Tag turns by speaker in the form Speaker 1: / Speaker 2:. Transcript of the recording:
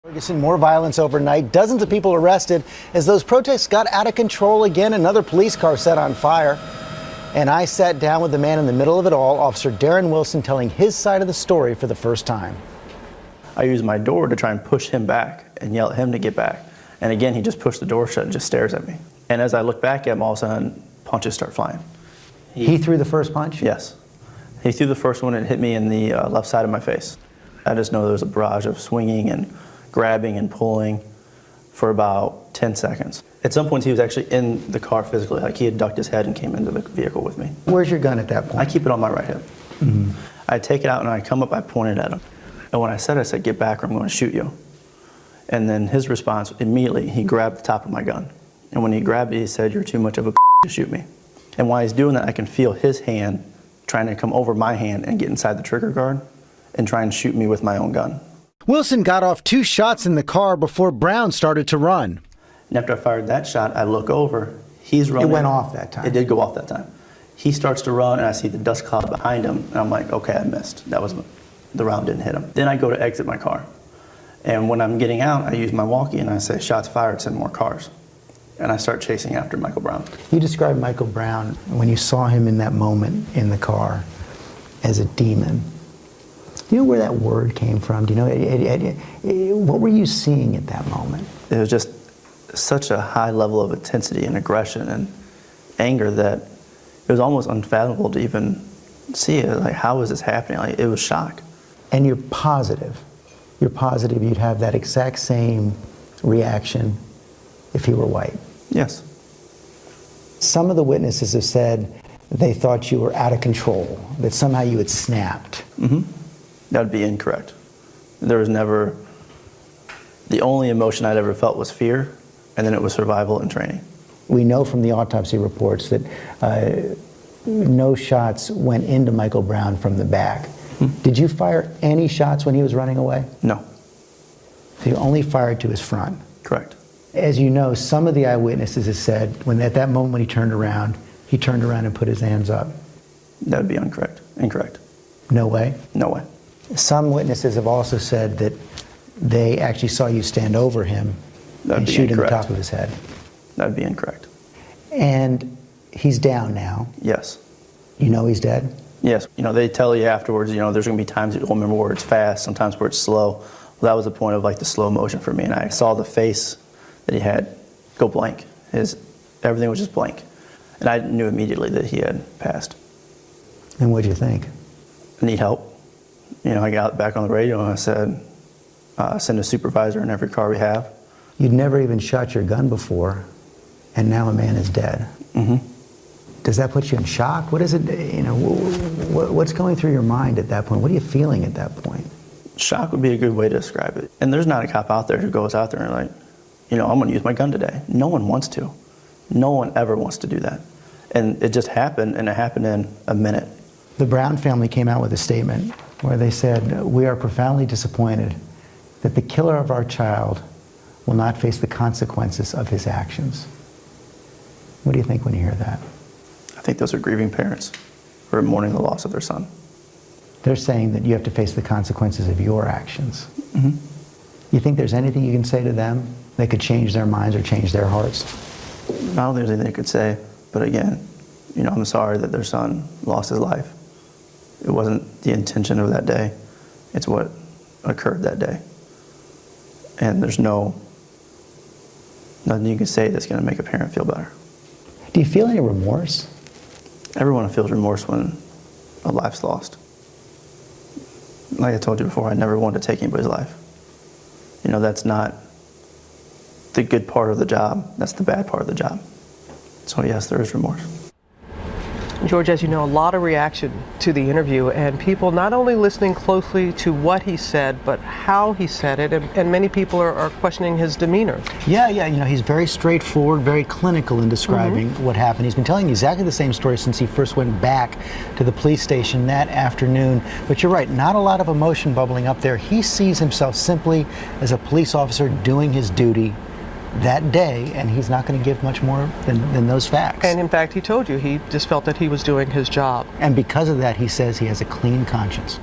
Speaker 1: Ferguson, more violence overnight, dozens of people arrested as those protests got out of control again. Another police car set on fire. And I sat down with the man in the middle of it all, Officer Darren Wilson, telling his side of the story for the first time.
Speaker 2: I used my door to try and push him back and yell at him to get back. And again, he just pushed the door shut and just stares at me. And as I look back at him, all of a sudden, punches start flying.
Speaker 1: He threw the first punch?
Speaker 2: Yes. He threw the first one and hit me in the left side of my face. I just know there was a barrage of swinging and grabbing and pulling for about 10 seconds. At some point, he was actually in the car physically, like he had ducked his head and came into the vehicle with me.
Speaker 1: Where's your gun at that point?
Speaker 2: I keep it on my right hip.
Speaker 1: Mm-hmm.
Speaker 2: I take it out and I come up, I pointed at him. And when I said, get back or I'm going to shoot you. And then his response, immediately, he grabbed the top of my gun. And when he grabbed it, he said, "You're too much of a to shoot me." And while he's doing that, I can feel his hand trying to come over my hand and get inside the trigger guard and try and shoot me with my own gun.
Speaker 1: Wilson got off 2 shots in the car before Brown started to run.
Speaker 2: And after I fired that shot, I look over. He's running.
Speaker 1: It went off that time.
Speaker 2: It did go off that time. He starts to run, and I see the dust cloud behind him, and I'm like, okay, I missed. That was the round didn't hit him. Then I go to exit my car. And when I'm getting out, I use my walkie, and I say, "Shots fired, send more cars." And I start chasing after Michael Brown. You
Speaker 1: described Michael Brown, when you saw him in that moment in the car, as a demon. Do you know where that word came from? Do you know, what were you seeing at that moment?
Speaker 2: It was just such a high level of intensity and aggression and anger that it was almost unfathomable to even see it. Like, how is this happening? Like, it was shock.
Speaker 1: And you're positive you'd have that exact same reaction if he were white?
Speaker 2: Yes.
Speaker 1: Some of the witnesses have said they thought you were out of control, that somehow you had snapped.
Speaker 2: Mm-hmm. That would be incorrect. There was never, the only emotion I'd ever felt was fear, and then it was survival and training.
Speaker 1: We know from the autopsy reports that no shots went into Michael Brown from the back. Mm-hmm. Did you fire any shots when he was running away?
Speaker 2: No.
Speaker 1: So you only fired to his front?
Speaker 2: Correct.
Speaker 1: As you know, some of the eyewitnesses have said at that moment when he turned around and put his hands up.
Speaker 2: That would be incorrect.
Speaker 1: No way?
Speaker 2: No way.
Speaker 1: Some witnesses have also said that they actually saw you stand over him and shoot in the top of his head.
Speaker 2: That would be incorrect.
Speaker 1: And he's down now.
Speaker 2: Yes.
Speaker 1: You know he's dead?
Speaker 2: Yes. They tell you afterwards, there's going to be times you'll remember where it's fast, sometimes where it's slow. Well, that was the point of the slow motion for me, and I saw the face that he had go blank. Everything was just blank. And I knew immediately that he had passed.
Speaker 1: And what'd you think?
Speaker 2: I need help. I got back on the radio and I said, send a supervisor in every car we have.
Speaker 1: You'd never even shot your gun before, and now a man is dead.
Speaker 2: Mm-hmm.
Speaker 1: Does that put you in shock? What is it, what's going through your mind at that point? What are you feeling at that point?
Speaker 2: Shock would be a good way to describe it. And there's not a cop out there who goes out there and I'm going to use my gun today. No one wants to. No one ever wants to do that. And it just happened, and it happened in a minute.
Speaker 1: The Brown family came out with a statement where they said, "We are profoundly disappointed that the killer of our child will not face the consequences of his actions." What do you think when you hear that?
Speaker 2: I think those are grieving parents who are mourning the loss of their son.
Speaker 1: They're saying that you have to face the consequences of your actions.
Speaker 2: Mm-hmm.
Speaker 1: You think there's anything you can say to them that could change their minds or change their hearts?
Speaker 2: I don't think there's anything they could say, but again, I'm sorry that their son lost his life. It wasn't the intention of that day. It's what occurred that day. And there's nothing you can say that's going to make a parent feel better.
Speaker 1: Do you feel any remorse?
Speaker 2: Everyone feels remorse when a life's lost. Like I told you before, I never wanted to take anybody's life. That's not the good part of the job. That's the bad part of the job. So yes, there is remorse.
Speaker 3: George, as you know, a lot of reaction to the interview, and people not only listening closely to what he said, but how he said it, and many people are questioning his demeanor.
Speaker 1: Yeah, he's very straightforward, very clinical in describing what happened. He's been telling exactly the same story since he first went back to the police station that afternoon. But you're right, not a lot of emotion bubbling up there. He sees himself simply as a police officer doing his duty that day, and he's not going to give much more than those facts.
Speaker 3: And in fact, he told you he just felt that he was doing his job.
Speaker 1: And because of that, he says he has a clean conscience.